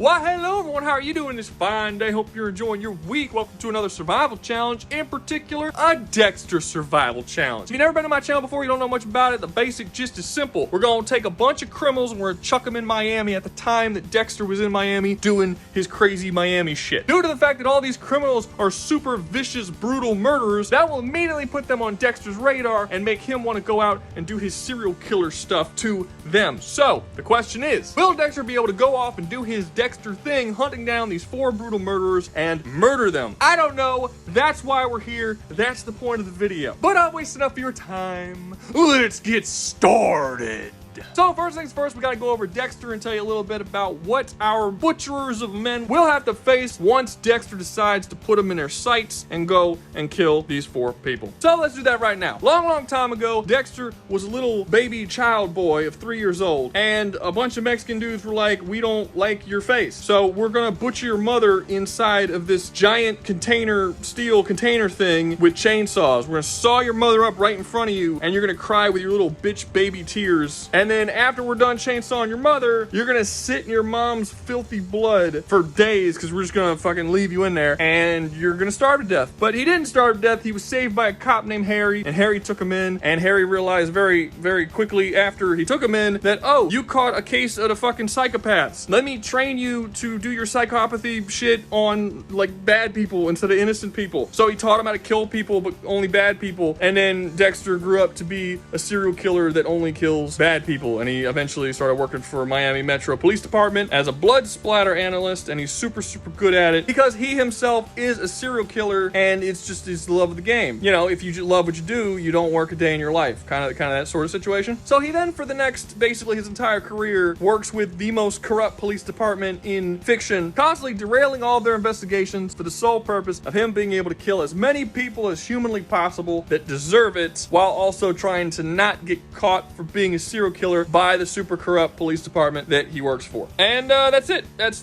Why, hello everyone, how are you doing this fine day? Hope you're enjoying your week. Welcome to another survival challenge, in particular, a Dexter survival challenge. If you've never been to my channel before, you don't know much about it, the basic gist is simple. We're gonna take a bunch of criminals and we're gonna chuck them in Miami at the time that Dexter was in Miami doing his crazy Miami shit. Due to the fact that all these criminals are super vicious, brutal murderers, that will immediately put them on Dexter's radar and make him want to go out and do his serial killer stuff to them. So, the question is, will Dexter be able to go off and do his Dexter thing, hunting down these 4 brutal murderers and murder them? I don't know. That's why we're here. That's the point of the video. But I've wasted enough of your time. Let's get started. So first things first, we gotta go over Dexter and tell you a little bit about what our butcherers of men will have to face once Dexter decides to put them in their sights and go and kill these 4 people. So let's do that right now. Long time ago, Dexter was a little baby child boy of 3 years old, and a bunch of Mexican dudes were like, we don't like your face, so we're gonna butcher your mother inside of this giant steel container thing with chainsaws. We're gonna saw your mother up right in front of you, and you're gonna cry with your little bitch baby tears. And then after we're done chainsawing your mother, you're gonna sit in your mom's filthy blood for days, because we're just gonna fucking leave you in there, and you're gonna starve to death. But he didn't starve to death. He was saved by a cop named Harry, and Harry took him in, and Harry realized very quickly after he took him in that, oh, you caught a case of the fucking psychopaths. Let me train you to do your psychopathy shit on, like, bad people instead of innocent people. So he taught him how to kill people, but only bad people, and then Dexter grew up to be a serial killer that only kills bad people. And he eventually started working for Miami Metro Police Department as a blood splatter analyst, and he's super good at it because he himself is a serial killer, and it's just his love of the game. You know, if you love what you do, you don't work a day in your life. Kind of that sort of situation. So he then, for the next, basically his entire career, works with the most corrupt police department in fiction, constantly derailing all of their investigations for the sole purpose of him being able to kill as many people as humanly possible that deserve it, while also trying to not get caught for being a serial killer by the super corrupt police department that he works for. And that's it. That's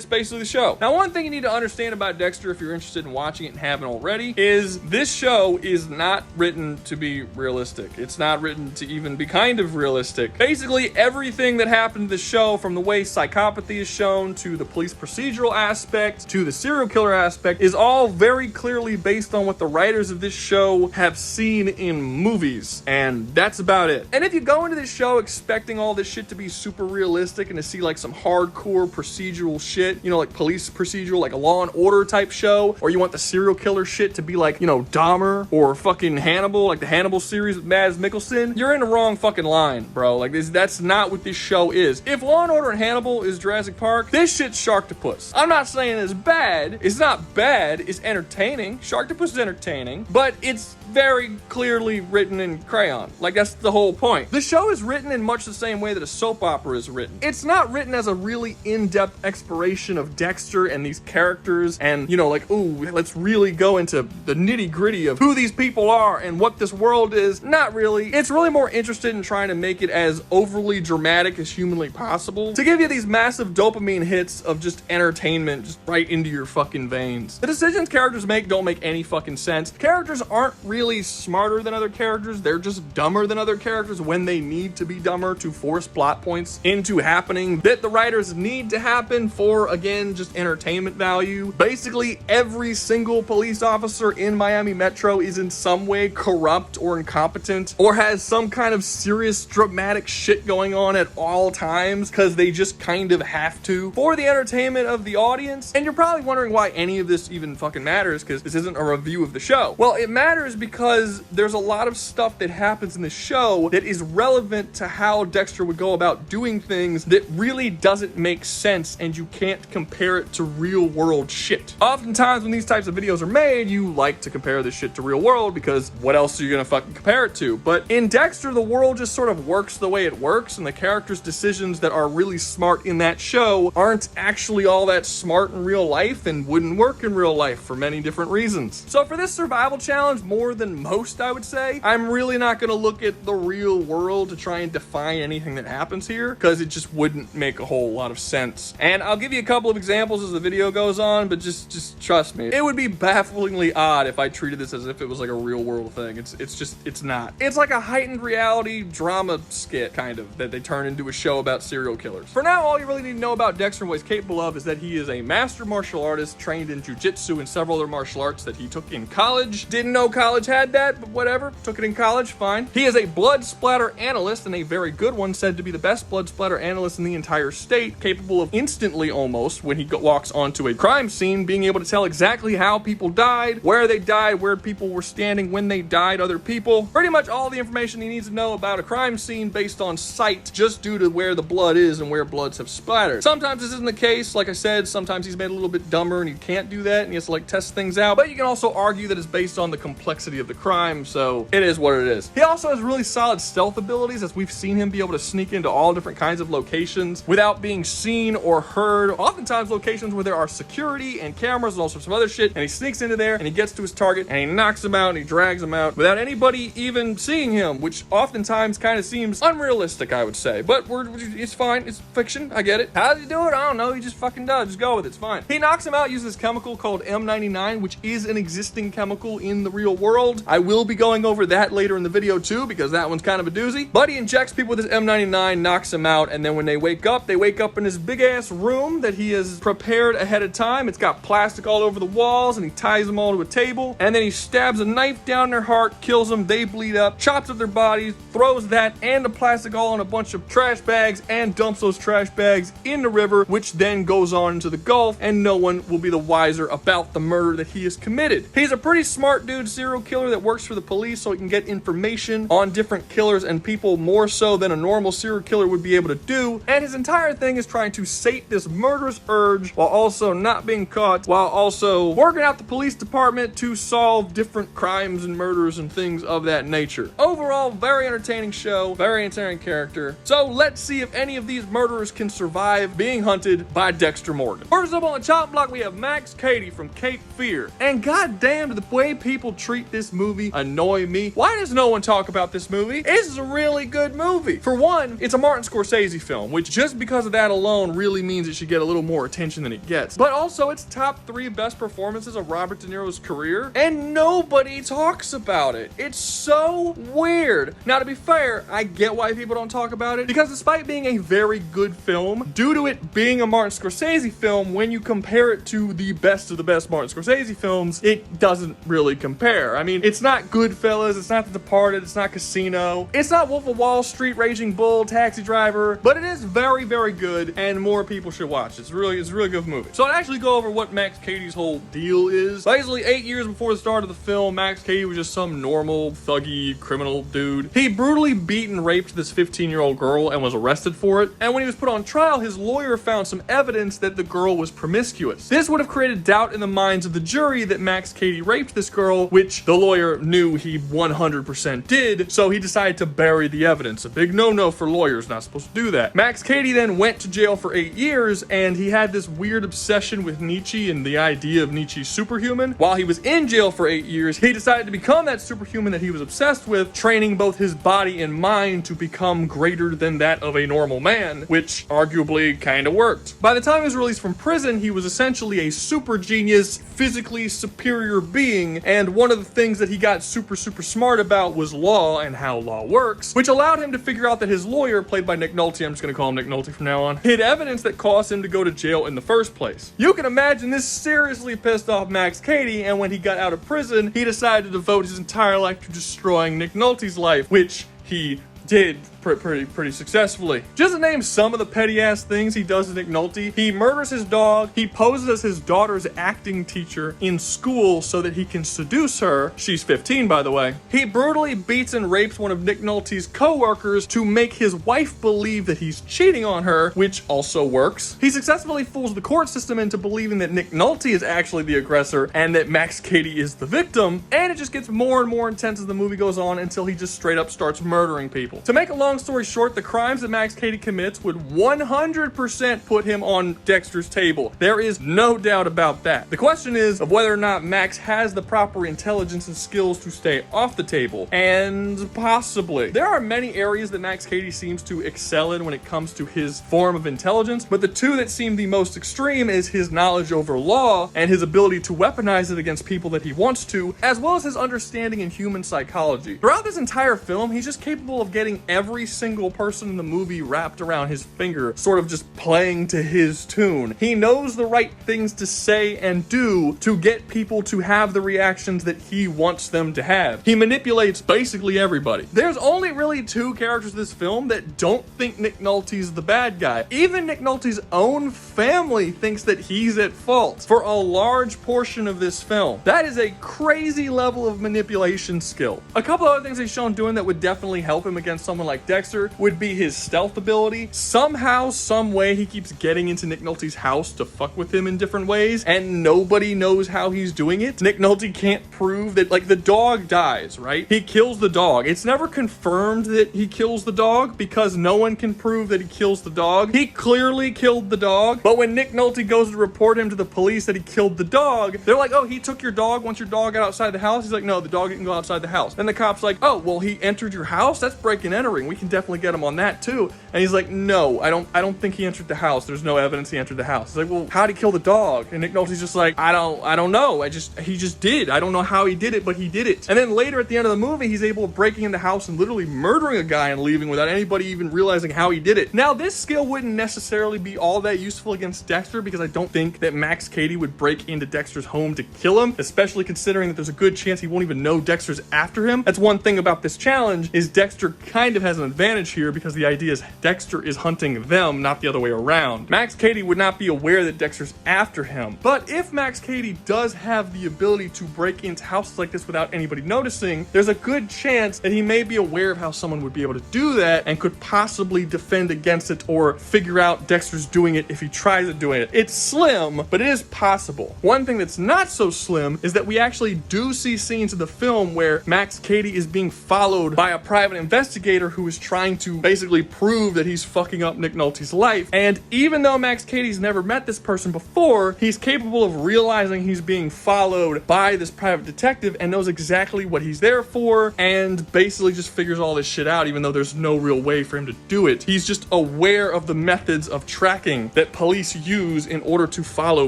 basically the show. Now, one thing you need to understand about Dexter, if you're interested in watching it and haven't already, is this show is not written to be realistic. It's not written to even be kind of realistic. Basically, everything that happened to the show, from the way psychopathy is shown, to the police procedural aspect, to the serial killer aspect, is all very clearly based on what the writers of this show have seen in movies. And that's about it. And if you go into this show expecting all this shit to be super realistic and to see like some hardcore procedural shit, you know, like police procedural, like a Law and Order type show, or you want the serial killer shit to be like, you know, Dahmer or fucking Hannibal, like the Hannibal series with Mads Mikkelsen, you're in the wrong fucking line, bro. Like that's not what this show is. If Law and Order and Hannibal is Jurassic Park, this shit's Sharktopus. I'm not saying it's bad. It's not bad. It's entertaining. Sharktopus is entertaining, but it's very clearly written in crayon. Like, that's the whole point. The show is written in much the same way that a soap opera is written. It's not written as a really in-depth exploration of Dexter and these characters and, you know, like, ooh, let's really go into the nitty-gritty of who these people are and what this world is. Not really. It's really more interested in trying to make it as overly dramatic as humanly possible, to give you these massive dopamine hits of just entertainment just right into your fucking veins. The decisions characters make don't make any fucking sense. Characters aren't really smarter than other characters. They're just dumber than other characters when they need to be dumber to force plot points into happening that the writers need to happen for, again, just entertainment value. Basically, every single police officer in Miami Metro is in some way corrupt or incompetent, or has some kind of serious dramatic shit going on at all times, because they just kind of have to for the entertainment of the audience. And you're probably wondering why any of this even fucking matters, because this isn't a review of the show. Well, it matters because there's a lot of stuff that happens in the show that is relevant to how Dexter would go about doing things that really doesn't make sense, and you can't compare it to real world shit. Oftentimes when these types of videos are made, you like to compare this shit to real world, because what else are you gonna fucking compare it to? But in Dexter, the world just sort of works the way it works, and the characters' decisions that are really smart in that show aren't actually all that smart in real life and wouldn't work in real life for many different reasons. So for this survival challenge, more than than most, I would say. I'm really not going to look at the real world to try and define anything that happens here, because it just wouldn't make a whole lot of sense. And I'll give you a couple of examples as the video goes on, but just trust me. It would be bafflingly odd if I treated this as if it was like a real world thing. It's not. It's like a heightened reality drama skit, kind of, that they turn into a show about serial killers. For now, all you really need to know about Dexter and what he's capable of is that he is a master martial artist trained in jiu-jitsu and several other martial arts that he took in college. Didn't know college had that, but whatever. Took it in college, fine. He is a blood splatter analyst, and a very good one, said to be the best blood splatter analyst in the entire state, capable of instantly almost, when he walks onto a crime scene, being able to tell exactly how people died, where they died, where people were standing when they died, other people. Pretty much all the information he needs to know about a crime scene based on sight, just due to where the blood is and where bloods have splattered. Sometimes this isn't the case. Like I said, sometimes he's made a little bit dumber and he can't do that and he has to like test things out. But you can also argue that it's based on the complexity of the crime, so it is what it is. He also has really solid stealth abilities, as we've seen him be able to sneak into all different kinds of locations without being seen or heard. Oftentimes locations where there are security and cameras and all sorts of other shit, and he sneaks into there and he gets to his target and he knocks him out and he drags him out without anybody even seeing him, which oftentimes kind of seems unrealistic, I would say. But it's fine. It's fiction. I get it. How does he do it? I don't know. He just fucking does. Just go with it. It's fine. He knocks him out using this chemical called M99, which is an existing chemical in the real world. I will be going over that later in the video too, because that one's kind of a doozy. But he injects people with this M99, knocks them out, and then when they wake up in this big ass room that he has prepared ahead of time. It's got plastic all over the walls, and he ties them all to a table, and then he stabs a knife down their heart, kills them, they bleed up, chops up their bodies, throws that and the plastic all in a bunch of trash bags, and dumps those trash bags in the river, which then goes on into the Gulf, and no one will be the wiser about the murder that he has committed. He's a pretty smart dude, serial killer that works for the police, so he can get information on different killers and people more so than a normal serial killer would be able to do, and his entire thing is trying to sate this murderous urge while also not being caught, while also working out the police department to solve different crimes and murders and things of that nature. Overall, very entertaining show, very entertaining character. So let's see if any of these murderers can survive being hunted by Dexter Morgan. First up on the chop block, we have Max Cady from Cape Fear. And goddamn, the way people treat this movie annoy me. Why does no one talk about this movie? This is a really good movie. For one, it's a Martin Scorsese film, which just because of that alone really means it should get a little more attention than it gets. But also, it's top 3 best performances of Robert De Niro's career, and nobody talks about it. It's so weird. Now, to be fair, I get why people don't talk about it, because despite being a very good film, due to it being a Martin Scorsese film, when you compare it to the best of the best Martin Scorsese films, it doesn't really compare. I mean, it's not Goodfellas, it's not The Departed, it's not Casino, it's not Wolf of Wall Street, Raging Bull, Taxi Driver, but it is very, very good, and more people should watch it. It's a really good movie. So I'd actually go over what Max Cady's whole deal is. Basically, 8 years before the start of the film, Max Cady was just some normal, thuggy, criminal dude. He brutally beat and raped this 15-year-old girl and was arrested for it. And when he was put on trial, his lawyer found some evidence that the girl was promiscuous. This would have created doubt in the minds of the jury that Max Cady raped this girl, which the lawyer knew he 100% did, so he decided to bury the evidence. A big no-no for lawyers, not supposed to do that. Max Cady then went to jail for 8 years, and he had this weird obsession with Nietzsche and the idea of Nietzsche's superhuman. While he was in jail for 8 years, he decided to become that superhuman that he was obsessed with, training both his body and mind to become greater than that of a normal man, which arguably kind of worked. By the time he was released from prison, he was essentially a super genius, physically superior being, and one of the things that he got super smart about was law and how law works, which allowed him to figure out that his lawyer, played by Nick Nolte, I'm just gonna call him Nick Nolte from now on, hid evidence that caused him to go to jail in the first place. You can imagine this seriously pissed off Max Cady, and when he got out of prison, he decided to devote his entire life to destroying Nick Nolte's life, which he did pretty successfully. Just to name some of the petty ass things he does to Nick Nolte: he murders his dog, he poses as his daughter's acting teacher in school so that he can seduce her. She's 15, by the way. He brutally beats and rapes one of Nick Nolte's co-workers to make his wife believe that he's cheating on her, which also works. He successfully fools the court system into believing that Nick Nolte is actually the aggressor and that Max Cady is the victim, and it just gets more and more intense as the movie goes on until he just straight up starts murdering people. To make a long long story short, the crimes that Max Cady commits would 100% put him on Dexter's table. There is no doubt about that. The question is of whether or not Max has the proper intelligence and skills to stay off the table, and possibly. There are many areas that Max Cady seems to excel in when it comes to his form of intelligence, but the two that seem the most extreme is his knowledge over law and his ability to weaponize it against people that he wants to, as well as his understanding in human psychology. Throughout this entire film, he's just capable of getting every single person in the movie wrapped around his finger, sort of just playing to his tune. He knows the right things to say and do to get people to have the reactions that he wants them to have. He manipulates basically everybody. There's only really two characters in this film that don't think Nick Nolte's the bad guy. Even Nick Nolte's own family thinks that he's at fault for a large portion of this film. That is a crazy level of manipulation skill. A couple other things he's shown doing that would definitely help him against someone like Dexter would be his stealth ability. Somehow, some way, he keeps getting into Nick Nolte's house to fuck with him in different ways, and nobody knows how he's doing it. Nick Nolte can't prove that, like, the dog dies, right? He kills the dog. It's never confirmed that he kills the dog because no one can prove that he kills the dog. He clearly killed the dog, but when Nick Nolte goes to report him to the police that he killed the dog, they're like, oh, he took your dog once your dog got outside the house? He's like, no, the dog didn't go outside the house. Then the cop's like, oh, well, he entered your house? That's breaking and entering. We can definitely get him on that too. And he's like, no, I don't think he entered the house. There's no evidence he entered the house. He's like, well, how'd he kill the dog? And Nick Nolte's just like, I don't know. He just did. I don't know how he did it, but he did it. And then later at the end of the movie, he's able to breaking in the house and literally murdering a guy and leaving without anybody even realizing how he did it. Now, this skill wouldn't necessarily be all that useful against Dexter because I don't think that Max Cady would break into Dexter's home to kill him, especially considering that there's a good chance he won't even know Dexter's after him. That's one thing about this challenge is Dexter kind of has an advantage here because the idea is Dexter is hunting them, not the other way around. Max Cady would not be aware that Dexter's after him. But if Max Cady does have the ability to break into houses like this without anybody noticing, there's a good chance that he may be aware of how someone would be able to do that and could possibly defend against it or figure out Dexter's doing it if he tries to doing it. It's slim, but it is possible. One thing that's not so slim is that we actually do see scenes in the film where Max Cady is being followed by a private investigator who is trying to basically prove that he's fucking up Nick Nolte's life. And even though Max Cady's never met this person before, he's capable of realizing he's being followed by this private detective and knows exactly what he's there for and basically just figures all this shit out even though there's no real way for him to do it. He's just aware of the methods of tracking that police use in order to follow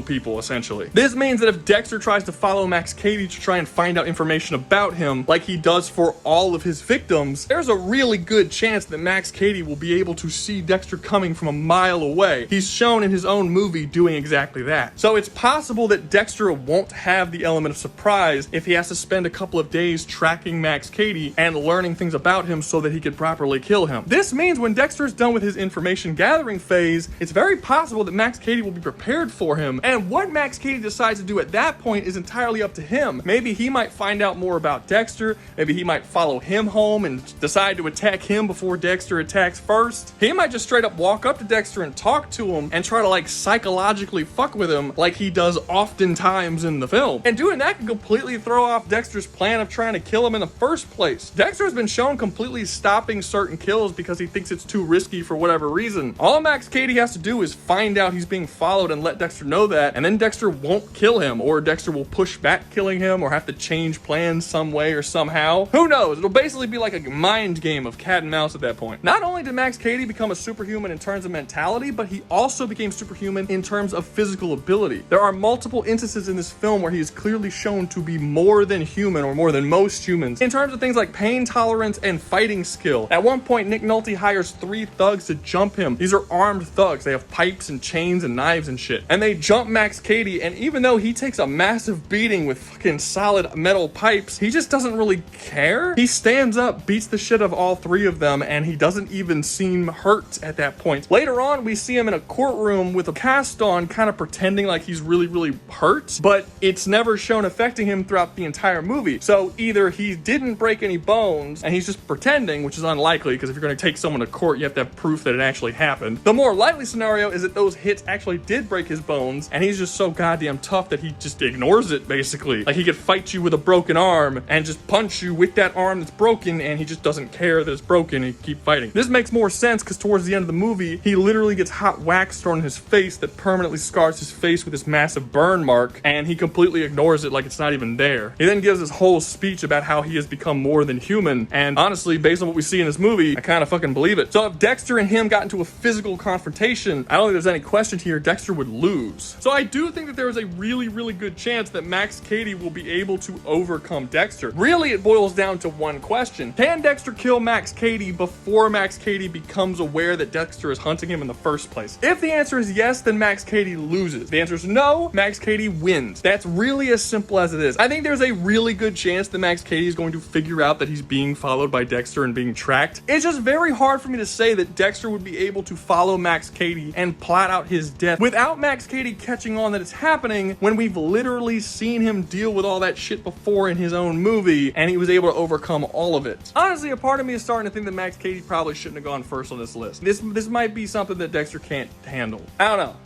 people, essentially. This means that if Dexter tries to follow Max Cady to try and find out information about him, like he does for all of his victims, there's a really good chance that Max Cady will be able to see Dexter coming from a mile away. He's shown in his own movie doing exactly that. So it's possible that Dexter won't have the element of surprise if he has to spend a couple of days tracking Max Cady and learning things about him so that he could properly kill him. This means when Dexter's done with his information gathering phase, it's very possible that Max Cady will be prepared for him, and what Max Cady decides to do at that point is entirely up to him. Maybe he might find out more about Dexter, maybe he might follow him home and decide to attack him before Dexter attacks first. He might just straight up walk up to Dexter and talk to him and try to like psychologically fuck with him like he does oftentimes in the film. And doing that can completely throw off Dexter's plan of trying to kill him in the first place. Dexter has been shown completely stopping certain kills because he thinks it's too risky for whatever reason. All Max Cady has to do is find out he's being followed and let Dexter know that, and then Dexter won't kill him, or Dexter will push back killing him or have to change plans some way or somehow. Who knows? It'll basically be like a mind game of cat and mouse at that point. Not only did Max Cady become a superhuman in terms of mentality, but he also became superhuman in terms of physical ability. There are multiple instances in this film where he is clearly shown to be more than human, or more than most humans, in terms of things like pain tolerance and fighting skill. At one point, Nick Nolte hires 3 thugs to jump him. These are armed thugs. They have pipes and chains and knives and shit. And they jump Max Cady, and even though he takes a massive beating with fucking solid metal pipes, he just doesn't really care. He stands up, beats the shit of all 3 of them, and he doesn't even seem hurt at that point. Later on, we see him in a courtroom with a cast on, kind of pretending like he's really, really hurt, but it's never shown affecting him throughout the entire movie. So either he didn't break any bones and he's just pretending, which is unlikely because if you're going to take someone to court, you have to have proof that it actually happened. The more likely scenario is that those hits actually did break his bones and he's just so goddamn tough that he just ignores it, basically. Like he could fight you with a broken arm and just punch you with that arm that's broken and he just doesn't care that it's broken fucking keep fighting. This makes more sense because towards the end of the movie, he literally gets hot wax thrown in his face that permanently scars his face with this massive burn mark, and he completely ignores it like it's not even there. He then gives this whole speech about how he has become more than human, and honestly, based on what we see in this movie, I kind of fucking believe it. So if Dexter and him got into a physical confrontation, I don't think there's any question here, Dexter would lose. So I do think that there is a really, really good chance that Max Cady will be able to overcome Dexter. Really, it boils down to one question. Can Dexter kill Max Cady before Max Cady becomes aware that Dexter is hunting him in the first place? If the answer is yes, then Max Cady loses. If the answer is no, Max Cady wins. That's really as simple as it is. I think there's a really good chance that Max Cady is going to figure out that he's being followed by Dexter and being tracked. It's just very hard for me to say that Dexter would be able to follow Max Cady and plot out his death without Max Cady catching on that it's happening when we've literally seen him deal with all that shit before in his own movie, and he was able to overcome all of it. Honestly, a part of me is starting to think that Max Cady probably shouldn't have gone first on this list. This might be something that Dexter can't handle. I don't know.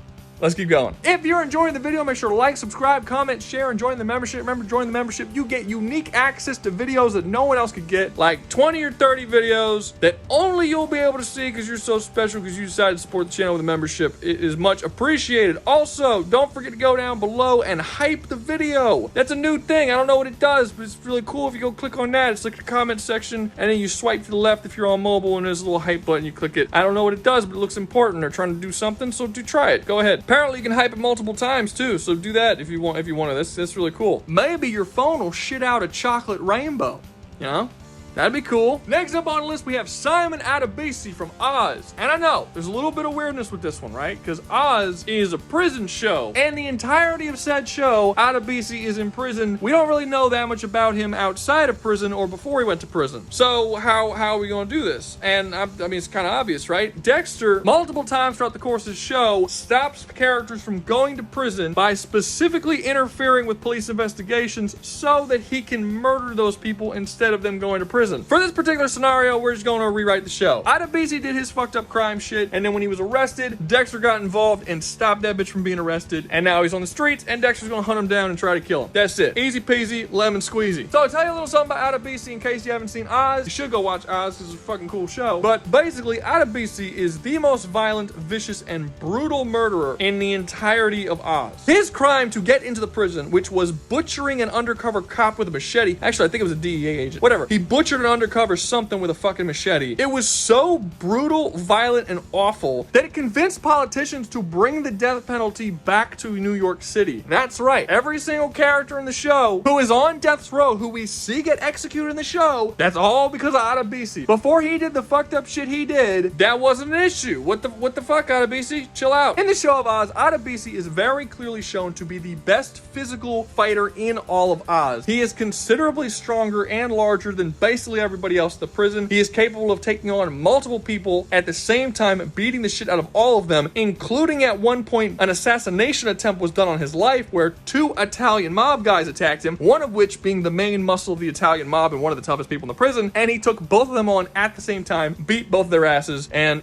Let's keep going. If you're enjoying the video, make sure to like, subscribe, comment, share, and join the membership. Remember, join the membership. You get unique access to videos that no one else could get, like 20 or 30 videos that only you'll be able to see because you're so special because you decided to support the channel with a membership. It is much appreciated. Also, don't forget to go down below and hype the video. That's a new thing. I don't know what it does, but it's really cool if you go click on that. It's like the comment section, and then you swipe to the left if you're on mobile, and there's a little hype button. You click it. I don't know what it does, but it looks important. They're trying to do something, so do try it. Go ahead. Apparently, you can hype it multiple times too, so do that if you want. That's really cool. Maybe your phone will shit out a chocolate rainbow, you know? That'd be cool. Next up on the list, we have Simon Adebisi from Oz. And I know, there's a little bit of weirdness with this one, right? Because Oz is a prison show. And the entirety of said show, Adebisi is in prison. We don't really know that much about him outside of prison or before he went to prison. So how are we going to do this? And I mean, it's kind of obvious, right? Dexter, multiple times throughout the course of the show, stops characters from going to prison by specifically interfering with police investigations so that he can murder those people instead of them going to prison. For this particular scenario, we're just going to rewrite the show. Adebisi did his fucked up crime shit, and then when he was arrested, Dexter got involved and stopped that bitch from being arrested, and now he's on the streets, and Dexter's gonna hunt him down and try to kill him. That's it. Easy peasy, lemon squeezy. So I'll tell you a little something about Adebisi in case you haven't seen Oz. You should go watch Oz, it's a fucking cool show. But basically, Adebisi is the most violent, vicious, and brutal murderer in the entirety of Oz. His crime to get into the prison, which was butchering an undercover cop with a machete, actually I think it was a DEA agent, whatever, he butchered an undercover something with a fucking machete. It was so brutal, violent, and awful that it convinced politicians to bring the death penalty back to New York City. That's right. Every single character in the show who is on death's row, who we see get executed in the show, that's all because of Adebisi. Before he did the fucked up shit he did, that wasn't an issue. What the fuck, Adebisi? Chill out. In the show of Oz, Adebisi is very clearly shown to be the best physical fighter in all of Oz. He is considerably stronger and larger than basically everybody else in the prison. He is capable of taking on multiple people at the same time, beating the shit out of all of them, including at one point an assassination attempt was done on his life where 2 Italian mob guys attacked him, one of which being the main muscle of the Italian mob and one of the toughest people in the prison, and he took both of them on at the same time, beat both their asses, and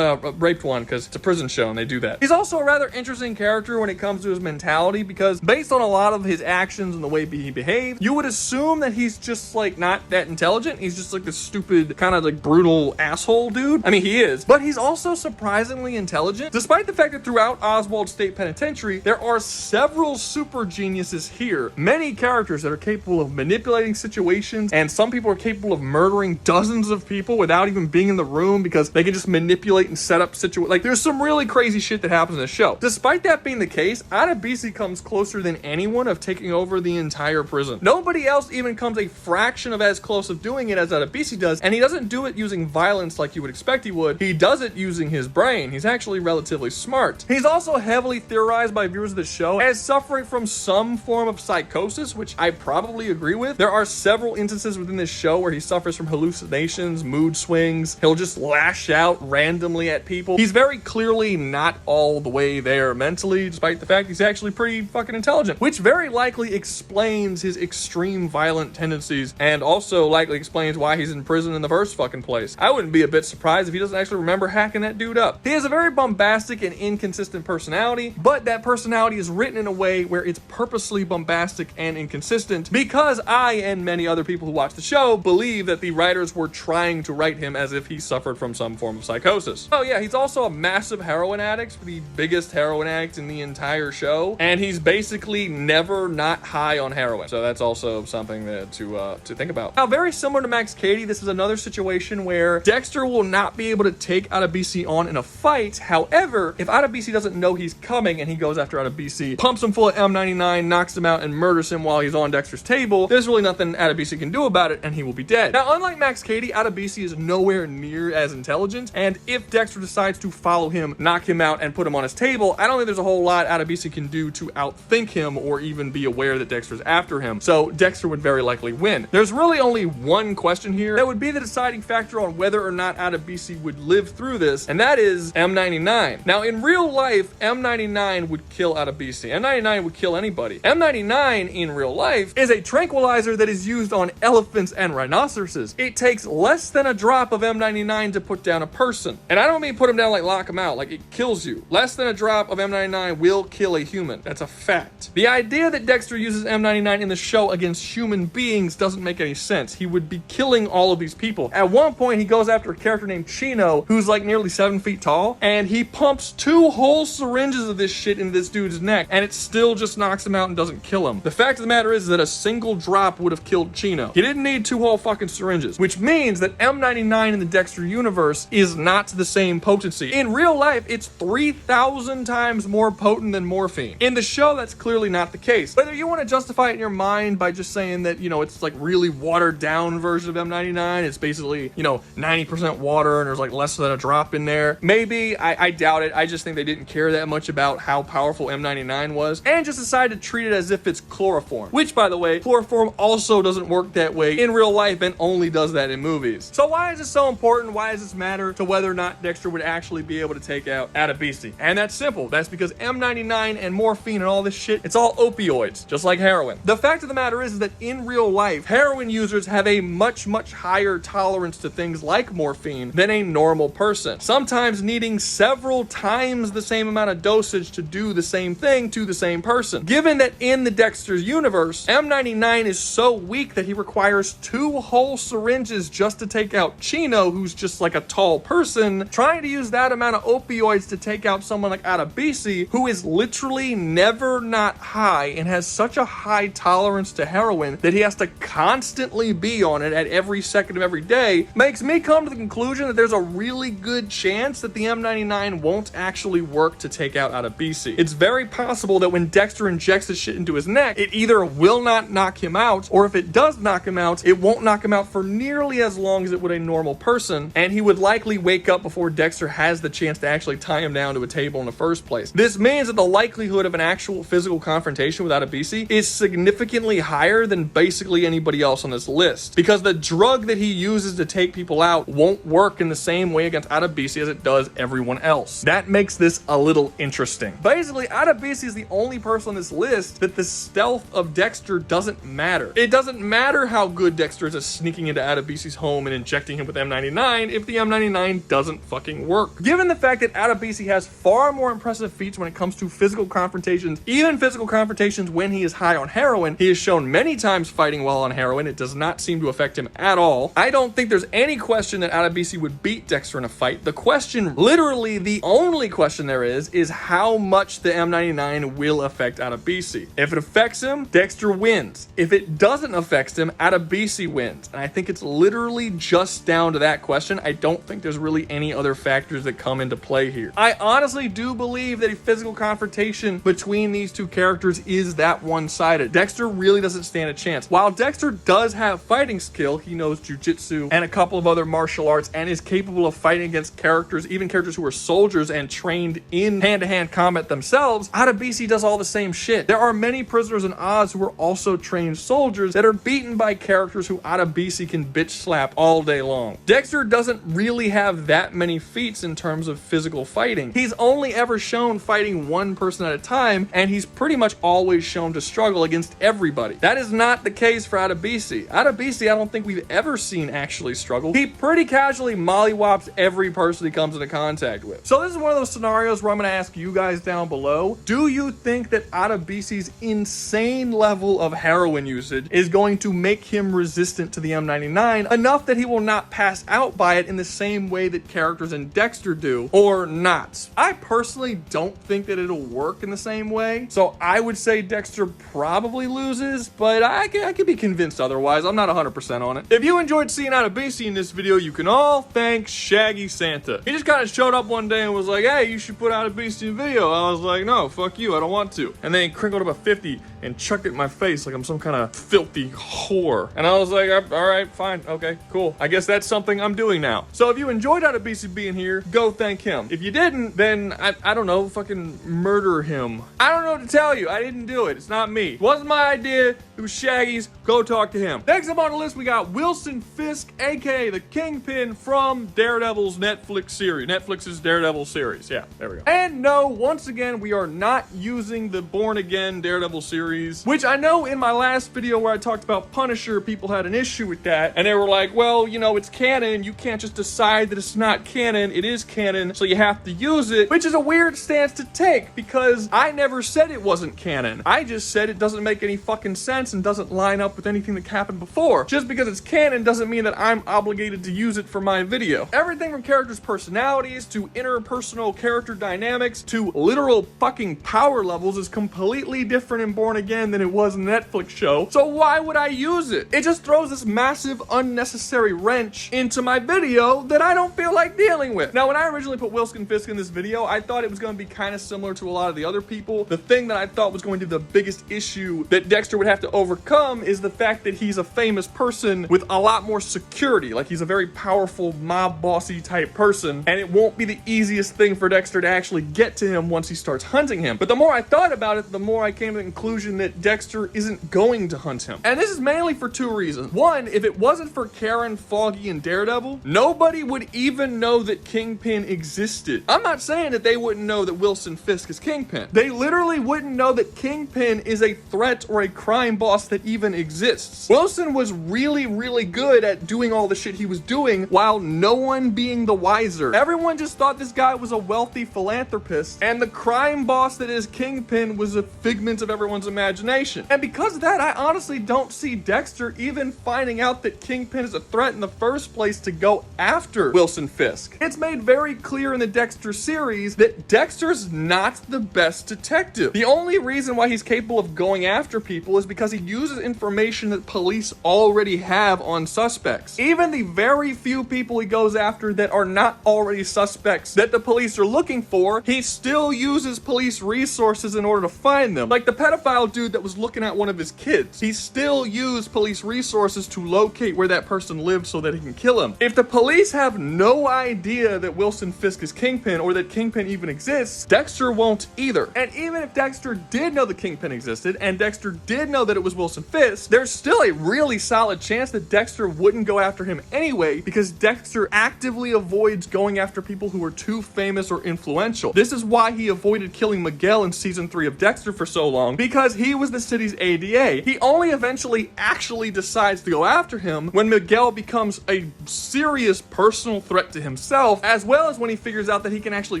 raped one because it's a prison show and they do that. He's also a rather interesting character when it comes to his mentality because based on a lot of his actions and the way he behaves, you would assume that he's just like not that intelligent. He's just like this stupid, kind of like brutal asshole dude. I mean, he is, but he's also surprisingly intelligent. Despite the fact that throughout Oswald State Penitentiary, there are several super geniuses here. Many characters that are capable of manipulating situations, and some people are capable of murdering dozens of people without even being in the room because they can just manipulate and set up situations. Like, there's some really crazy shit that happens in the show. Despite that being the case, Adebisi comes closer than anyone of taking over the entire prison. Nobody else even comes a fraction of as close of doing it as Adebisi does, and he doesn't do it using violence like you would expect he would. He does it using his brain. He's actually relatively smart. He's also heavily theorized by viewers of the show as suffering from some form of psychosis, which I probably agree with. There are several instances within this show where he suffers from hallucinations, mood swings. He'll just lash out randomly at people. He's very clearly not all the way there mentally, despite the fact he's actually pretty fucking intelligent, which very likely explains his extreme violent tendencies and also likely explains why he's in prison in the first fucking place. I wouldn't be a bit surprised if he doesn't actually remember hacking that dude up. He has a very bombastic and inconsistent personality, but that personality is written in a way where it's purposely bombastic and inconsistent because I and many other people who watch the show believe that the writers were trying to write him as if he suffered from some form of psychosis. Oh yeah, he's also a massive heroin addict, the biggest heroin addict in the entire show, and he's basically never not high on heroin. So that's also something to think about. Now, very similar to Max Cady, this is another situation where Dexter will not be able to take Adebisi on in a fight. However, if Adebisi doesn't know he's coming and he goes after Adebisi, pumps him full of M99, knocks him out, and murders him while he's on Dexter's table, there's really nothing Adebisi can do about it, and he will be dead. Now, unlike Max Cady, Adebisi is nowhere near as intelligent, and if Dexter decides to follow him, knock him out, and put him on his table, I don't think there's a whole lot Adebisi can do to outthink him or even be aware that Dexter's after him, so Dexter would very likely win. There's really only one question here that would be the deciding factor on whether or not Adebisi would live through this, and that is M99. Now, in real life, M99 would kill Adebisi. M99 would kill anybody. M99 in real life is a tranquilizer that is used on elephants and rhinoceroses. It takes less than a drop of M99 to put down a person. And I don't mean put him down like lock him out, like it kills you. Less than a drop of M99 will kill a human. That's a fact. The idea that Dexter uses M99 in the show against human beings doesn't make any sense. He would be killing all of these people. At one point, he goes after a character named Chino, who's like nearly 7 feet tall, and he pumps 2 whole syringes of this shit into this dude's neck, and it still just knocks him out and doesn't kill him. The fact of the matter is that a single drop would have killed Chino. He didn't need 2 whole fucking syringes, which means that M99 in the Dexter universe is not the same potency. In real life, it's 3,000 times more potent than morphine. In the show, that's clearly not the case. Whether you want to justify it in your mind by just saying that, you know, it's like really watered down version of M99, it's basically, you know, 90% water and there's like less than a drop in there. Maybe, I doubt it. I just think they didn't care that much about how powerful M99 was and just decided to treat it as if it's chloroform, which, by the way, chloroform also doesn't work that way in real life and only does that in movies. So why is this so important? Why does this matter to whether or not Dexter would actually be able to take out Adebisi? And that's simple. That's because M99 and morphine and all this shit, it's all opioids, just like heroin. The fact of the matter is that in real life, heroin users have a much higher tolerance to things like morphine than a normal person, sometimes needing several times the same amount of dosage to do the same thing to the same person. Given that in the Dexter's universe, M99 is so weak that he requires 2 whole syringes just to take out Chino, who's just like a tall person, trying to use that amount of opioids to take out someone like Adebisi, who is literally never not high and has such a high tolerance to heroin that he has to constantly be on it at every second of every day, makes me come to the conclusion that there's a really good chance that the M99 won't actually work to take out Adebisi. It's very possible that when Dexter injects this shit into his neck, it either will not knock him out, or if it does knock him out, it won't knock him out for nearly as long as it would a normal person, and he would likely wake up before Dexter has the chance to actually tie him down to a table in the first place. This means that the likelihood of an actual physical confrontation with Adebisi is significantly higher than basically anybody else on this list, because the drug that he uses to take people out won't work in the same way against Adebisi as it does everyone else. That makes this a little interesting. Basically, Adebisi is the only person on this list that the stealth of Dexter doesn't matter. It doesn't matter how good Dexter is at sneaking into Adebisi's home and injecting him with M99 if the M99 doesn't fucking work. Given the fact that Adebisi has far more impressive feats when it comes to physical confrontations, even physical confrontations when he is high on heroin, he is shown many times fighting while on heroin. It does not seem to affect him at all. I don't think there's any question that Adebisi would beat Dexter in a fight. The question, literally the only question there is how much the M99 will affect Adebisi. If it affects him, Dexter wins. If it doesn't affect him, Adebisi wins. And I think it's literally just down to that question. I don't think there's really any other factors that come into play here. I honestly do believe that a physical confrontation between these two characters is that one-sided. Dexter really doesn't stand a chance. While Dexter does have fighting skill, he knows jujitsu and a couple of other martial arts and is capable of fighting against characters, even characters who are soldiers and trained in hand-to-hand combat themselves, Adebisi does all the same shit. There are many prisoners in Oz who are also trained soldiers that are beaten by characters who Adebisi can bitch slap all day long. Dexter doesn't really have that many feats in terms of physical fighting. He's only ever shown fighting one person at a time, and he's pretty much always shown to struggle against everybody. That is not the case for Adebisi. Adebisi, I don't think we've ever seen actually struggle. He pretty casually mollywops every person he comes into contact with. So this is one of those scenarios where I'm going to ask you guys down below, do you think that Adebisi's insane level of heroin usage is going to make him resistant to the M99 enough that he will not pass out by it in the same way that characters in Dexter do, or not? I personally don't think that it'll work in the same way, so I would say Dexter probably loses, but I could be convinced otherwise. I'm not 100% on it. If you enjoyed seeing Adebisi in this video, you can all thank Shaggy Santa. He just kind of showed up one day and was like, hey, you should put Adebisi in a video. I was like, no, fuck you, I don't want to. And then he crinkled up a 50 and chucked it in my face like I'm some kind of filthy whore. And I was like, all right, fine, okay, cool. I guess that's something I'm doing now. So if you enjoyed Adebisi being here, go thank him. If you didn't, then I don't know, fucking murder him. I don't know what to tell you. I didn't do it. It's not me. It wasn't my idea. It was Shaggy's. Go talk to him. Next up on the list, we got Wilson Fisk AKA the Kingpin from Daredevil's Netflix series. Netflix's Daredevil series. Yeah, there we go. And no, once again, we are not using the Born Again Daredevil series, which I know in my last video where I talked about Punisher, people had an issue with that, and they were like, well, you know, it's canon. You can't just decide that it's not canon. It is canon, so you have to use it, which is a weird stance to take because I never said it wasn't canon. I just said it doesn't make any fucking sense and doesn't line up with anything that happened before. Just because it's canon doesn't mean that I'm obligated to use it for my video. Everything from characters' personalities to interpersonal character dynamics to literal fucking power levels is completely different in Born Again than it was in the Netflix show. So why would I use it? It just throws this massive unnecessary wrench into my video that I don't feel like dealing with. Now, when I originally put Wilson Fisk in this video, I thought it was going to be kind of similar to a lot of the other people. The thing that I thought was going to be the biggest issue that Dexter would have to overcome is the fact that he's a famous person with a lot more security. Like, he's a very powerful mob bossy type person, and it won't be the easiest thing for Dexter to actually get to him once he starts hunting him. But the more I thought about it, the more I came to the conclusion that Dexter isn't going to hunt him. And this is mainly for two reasons. One, if it wasn't for Karen, Foggy, and Daredevil, nobody would even know that Kingpin existed. I'm not saying that they wouldn't know that Wilson Fisk is Kingpin. They literally wouldn't know that Kingpin is a threat or a crime boss that even exists. Wilson was really, really good at doing all the shit he was doing while no one being the wiser. Everyone just thought this guy was a wealthy philanthropist, and the crime boss that is Kingpin was a figment of everyone's imagination. And because of that, I honestly don't see Dexter even finding out that Kingpin is a threat in the first place to go after Wilson Fisk. It's made very clear in the Dexter series that Dexter's not the best detective. The only reason why he's capable of going after people is because he uses information that police already have on suspects. Even the very few people he goes after that are not already suspects that the police are looking for, he still uses police resources in order to find them. Like the pedophile dude that was looking at one of his kids. He still used police resources to locate where that person lived so that he can kill him. If the police have no idea that Wilson Fisk is Kingpin or that Kingpin even exists, Dexter won't either. And even if Dexter did know the Kingpin existed and Dexter did know that it was Wilson Fisk, there's still a really solid chance that Dexter wouldn't go after him anyway because Dexter actively avoids going after people who are too famous or influential. This is why he avoided killing Miguel in season 3 of Dexter for so long, because he was the city's ADA. He only eventually actually decides to go after him when Miguel becomes a serious personal threat to himself, as well as when he figures out that he can actually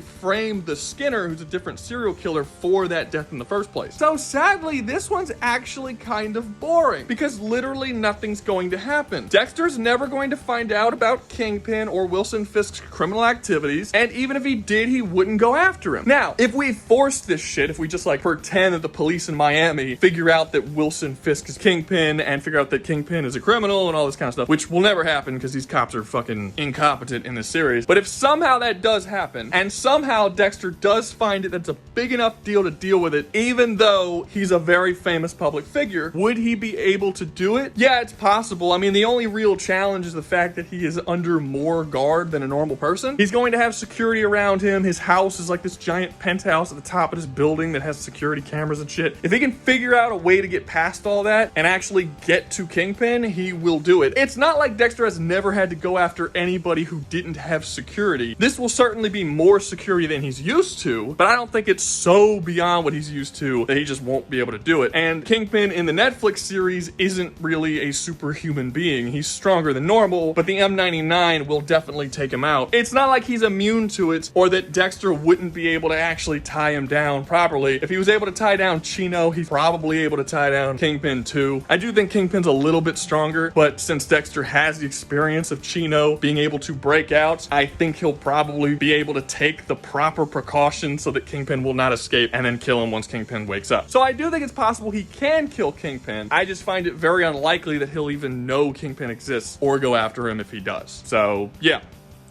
frame the Skinner, who's a different serial killer, for that death in the first place. So sadly, this one's actually kind of boring because literally nothing's going to happen. Dexter's never going to find out about Kingpin or Wilson Fisk's criminal activities, and even if he did, he wouldn't go after him. Now, if we force this shit, if we just like pretend that the police in Miami figure out that Wilson Fisk is Kingpin and figure out that Kingpin is a criminal and all this kind of stuff, which will never happen because these cops are fucking incompetent in this series. But if somehow that does happen and somehow Dexter does find it that's a big enough deal to deal with it, even though he's a very famous public figure, would he be able to do it? Yeah, it's possible. I mean, the only real challenge is the fact that he is under more guard than a normal person. He's going to have security around him. His house is like this giant penthouse at the top of this building that has security cameras and shit. If he can figure out a way to get past all that and actually get to Kingpin, he will do it. It's not like Dexter has never had to go after anybody who didn't have security. This will certainly be more security than he's used to, but I don't think it's so beyond what he's used to that he just won't be able to do it. And Kingpin in the Netflix series isn't really a super superhuman being. He's stronger than normal, but the M99 will definitely take him out. It's not like he's immune to it or that Dexter wouldn't be able to actually tie him down properly. If he was able to tie down Chino, he's probably able to tie down Kingpin too. I do think Kingpin's a little bit stronger, but since Dexter has the experience of Chino being able to break out, I think he'll probably be able to take the proper precautions so that Kingpin will not escape and then kill him once Kingpin wakes up. So I do think it's possible he can kill Kingpin. I just find it very unlikely that he'll even know Kingpin exists or go after him if he does. So yeah,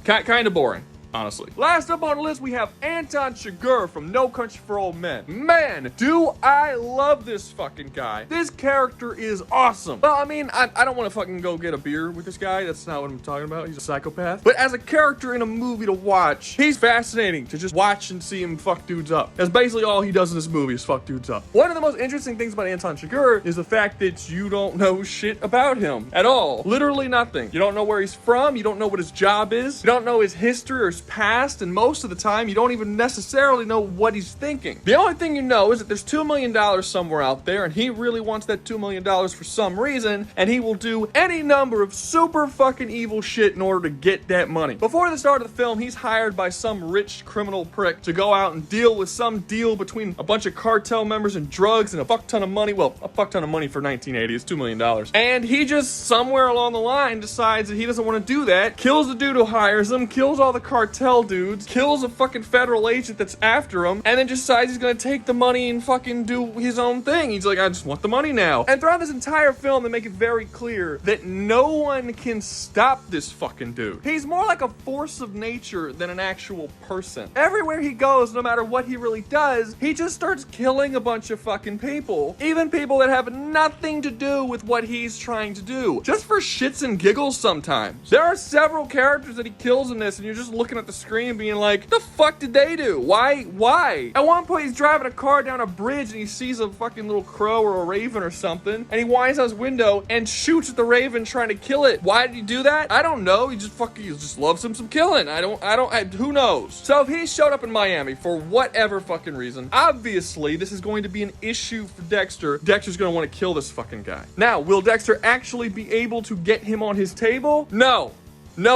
kind of boring, honestly. Last up on the list, we have Anton Chigurh from No Country for Old Men. Man, do I love this fucking guy. This character is awesome. Well, I mean, I don't want to fucking go get a beer with this guy. That's not what I'm talking about. He's a psychopath. But as a character in a movie to watch, he's fascinating to just watch and see him fuck dudes up. That's basically all he does in this movie is fuck dudes up. One of the most interesting things about Anton Chigurh is the fact that you don't know shit about him at all. Literally nothing. You don't know where he's from. You don't know what his job is. You don't know his history or his past, and most of the time you don't even necessarily know what he's thinking. The only thing you know is that there's $2 million somewhere out there, and he really wants that $2 million for some reason, and he will do any number of super fucking evil shit in order to get that money. Before the start of the film, he's hired by some rich criminal prick to go out and deal with some deal between a bunch of cartel members and drugs and a fuck ton of money. Well, a fuck ton of money for 1980 is $2 million. And he just somewhere along the line decides that he doesn't want to do that, kills the dude who hires him, kills all the cartel dudes, kills a fucking federal agent that's after him, and then decides he's gonna take the money and fucking do his own thing. He's like, I just want the money now. And throughout this entire film, they make it very clear that no one can stop this fucking dude. He's more like a force of nature than an actual person. Everywhere he goes, no matter what he really does, he just starts killing a bunch of fucking people. Even people that have nothing to do with what he's trying to do. Just for shits and giggles sometimes. There are several characters that he kills in this, and you're just looking at the screen being like, the fuck did they do? Why? At one point, he's driving a car down a bridge and he sees a fucking little crow or a raven or something, and he winds out his window and shoots at the raven trying to kill it. Why did he do that? I don't know. He just loves him some killing. Who knows? So if he showed up in Miami for whatever fucking reason, obviously this is going to be an issue for Dexter. Dexter's gonna want to kill this fucking guy. Now, will Dexter actually be able to get him on his table? No,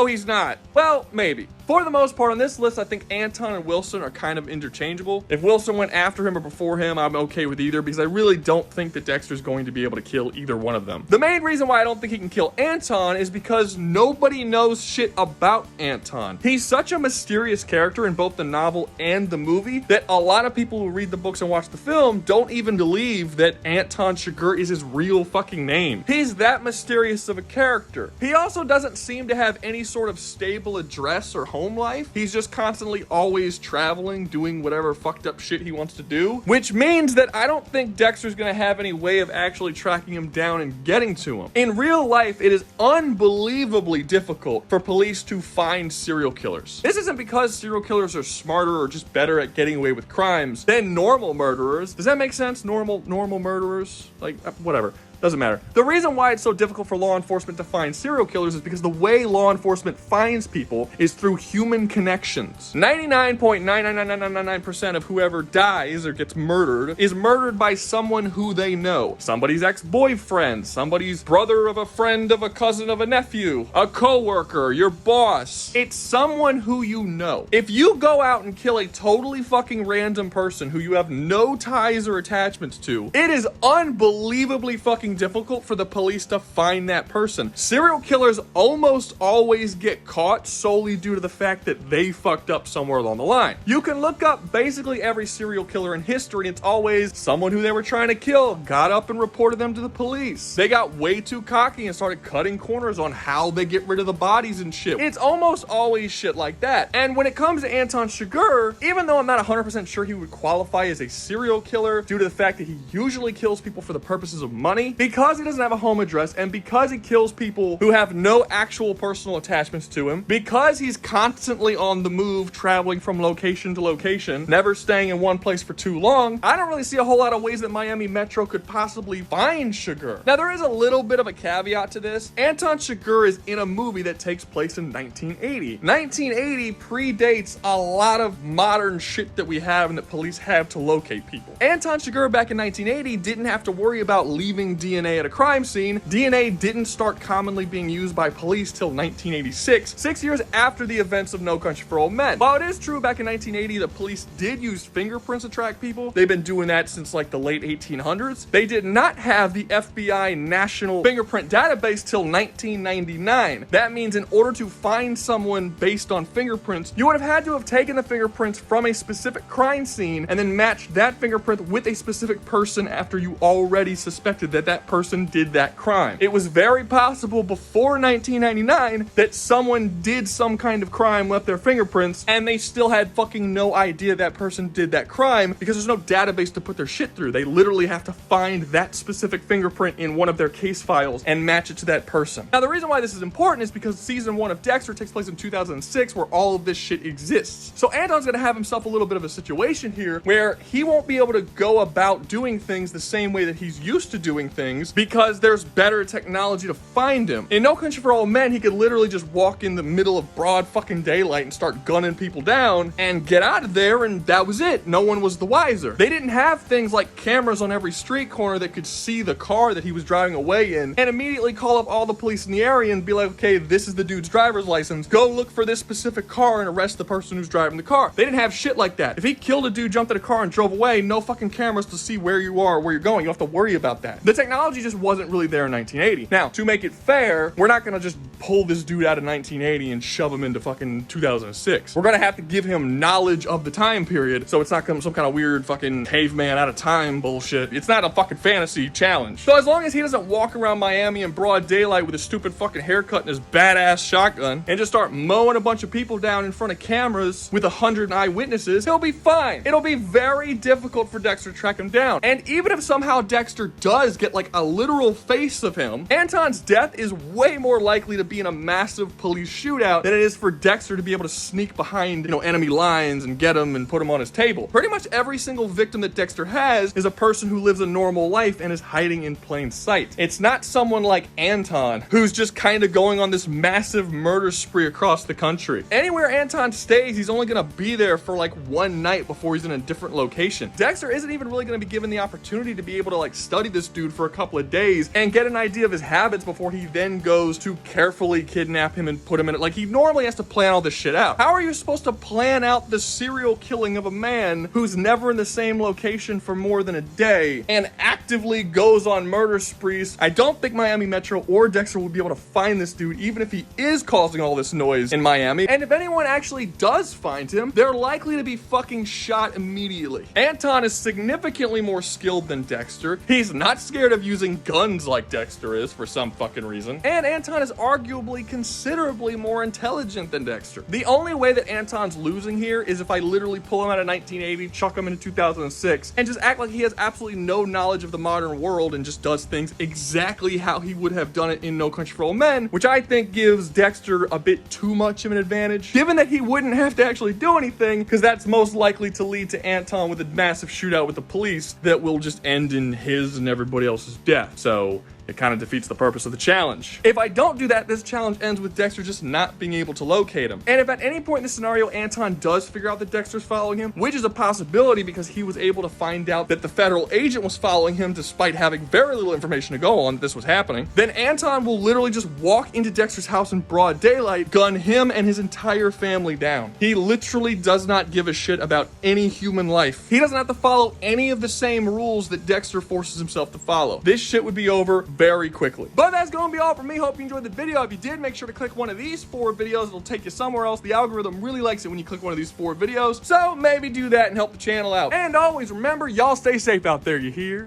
he's not. Well, maybe. For the most part on this list, I think Anton and Wilson are kind of interchangeable. If Wilson went after him or before him, I'm okay with either because I really don't think that Dexter's going to be able to kill either one of them. The main reason why I don't think he can kill Anton is because nobody knows shit about Anton. He's such a mysterious character in both the novel and the movie that a lot of people who read the books and watch the film don't even believe that Anton Chigurh is his real fucking name. He's that mysterious of a character. He also doesn't seem to have any sort of stable address or home life. He's just constantly always traveling, doing whatever fucked up shit he wants to do, which means that I don't think Dexter's gonna have any way of actually tracking him down and getting to him. In real life, it is unbelievably difficult for police to find serial killers. This isn't because serial killers are smarter or just better at getting away with crimes than normal murderers. Does that make sense? Normal murderers? Like, whatever. Doesn't matter. The reason why it's so difficult for law enforcement to find serial killers is because the way law enforcement finds people is through human connections. 99.99999% of whoever dies or gets murdered is murdered by someone who they know. Somebody's ex-boyfriend, somebody's brother of a friend of a cousin of a nephew, a coworker, your boss. It's someone who you know. If you go out and kill a totally fucking random person who you have no ties or attachments to, it is unbelievably fucking difficult for the police to find that person. Serial killers almost always get caught solely due to the fact that they fucked up somewhere along the line. You can look up basically every serial killer in history and it's always someone who they were trying to kill got up and reported them to the police. They got way too cocky and started cutting corners on how they get rid of the bodies and shit. It's almost always shit like that. And when it comes to Anton Chigurh, even though I'm not 100% sure he would qualify as a serial killer due to the fact that he usually kills people for the purposes of money, because he doesn't have a home address and because he kills people who have no actual personal attachments to him, because he's constantly on the move, traveling from location to location, never staying in one place for too long, I don't really see a whole lot of ways that Miami Metro could possibly find Chigurh. Now, there is a little bit of a caveat to this. Anton Chigurh is in a movie that takes place in 1980. 1980 predates a lot of modern shit that we have and that police have to locate people. Anton Chigurh back in 1980 didn't have to worry about leaving DNA at a crime scene, DNA didn't start commonly being used by police till 1986, 6 years after the events of No Country for Old Men. While it is true back in 1980 that police did use fingerprints to track people, they've been doing that since like the late 1800s. They did not have the FBI National Fingerprint Database till 1999. That means in order to find someone based on fingerprints, you would have had to have taken the fingerprints from a specific crime scene and then matched that fingerprint with a specific person after you already suspected that that person did that crime. It was very possible before 1999 that someone did some kind of crime, left their fingerprints, and they still had fucking no idea that person did that crime because there's no database to put their shit through. They literally have to find that specific fingerprint in one of their case files and match it to that person. Now, the reason why this is important is because season 1 of Dexter takes place in 2006, where all of this shit exists. So Anton's gonna have himself a little bit of a situation here where he won't be able to go about doing things the same way that he's used to doing things because there's better technology to find him. In No Country for Old Men, he could literally just walk in the middle of broad fucking daylight and start gunning people down and get out of there, and that was it. No one was the wiser. They didn't have things like cameras on every street corner that could see the car that he was driving away in and immediately call up all the police in the area and be like, okay, this is the dude's driver's license. Go look for this specific car and arrest the person who's driving the car. They didn't have shit like that. If he killed a dude, jumped in a car, and drove away, no fucking cameras to see where you are, where you're going. You don't have to worry about that. The technology just wasn't really there in 1980. Now, to make it fair, we're not gonna just pull this dude out of 1980 and shove him into fucking 2006. We're gonna have to give him knowledge of the time period, so it's not some kind of weird fucking caveman out of time bullshit. It's not a fucking fantasy challenge. So as long as he doesn't walk around Miami in broad daylight with a stupid fucking haircut and his badass shotgun and just start mowing a bunch of people down in front of cameras with 100 eyewitnesses, he'll be fine. It'll be very difficult for Dexter to track him down. And even if somehow Dexter does get like a literal face of him, Anton's death is way more likely to be in a massive police shootout than it is for Dexter to be able to sneak behind, enemy lines and get him and put him on his table. Pretty much every single victim that Dexter has is a person who lives a normal life and is hiding in plain sight. It's not someone like Anton who's just kind of going on this massive murder spree across the country. Anywhere Anton stays, he's only gonna be there for like one night before he's in a different location. Dexter isn't even really gonna be given the opportunity to be able to like study this dude for a couple of days and get an idea of his habits before he then goes to carefully kidnap him and put him in it. Like, he normally has to plan all this shit out. How are you supposed to plan out the serial killing of a man who's never in the same location for more than a day and actively goes on murder sprees? I don't think Miami Metro or Dexter will be able to find this dude, even if he is causing all this noise in Miami. And if anyone actually does find him, they're likely to be fucking shot immediately. Anton is significantly more skilled than Dexter. He's not scared of using guns like Dexter is for some fucking reason. And Anton is arguably considerably more intelligent than Dexter. The only way that Anton's losing here is if I literally pull him out of 1980, chuck him into 2006, and just act like he has absolutely no knowledge of the modern world and just does things exactly how he would have done it in No Country for Old Men, which I think gives Dexter a bit too much of an advantage, given that he wouldn't have to actually do anything, because that's most likely to lead to Anton with a massive shootout with the police that will just end in his and everybody else's death. So it kind of defeats the purpose of the challenge. If I don't do that, this challenge ends with Dexter just not being able to locate him. And if at any point in this scenario Anton does figure out that Dexter's following him, which is a possibility because he was able to find out that the federal agent was following him despite having very little information to go on that this was happening, then Anton will literally just walk into Dexter's house in broad daylight, gun him and his entire family down. He literally does not give a shit about any human life. He doesn't have to follow any of the same rules that Dexter forces himself to follow. This shit would be over very quickly. But that's gonna be all from me. Hope you enjoyed the video. If you did, make sure to click one of these 4 videos. It'll take you somewhere else. The algorithm really likes it when you click one of these 4 videos. So maybe do that and help the channel out. And always remember, y'all stay safe out there, you hear?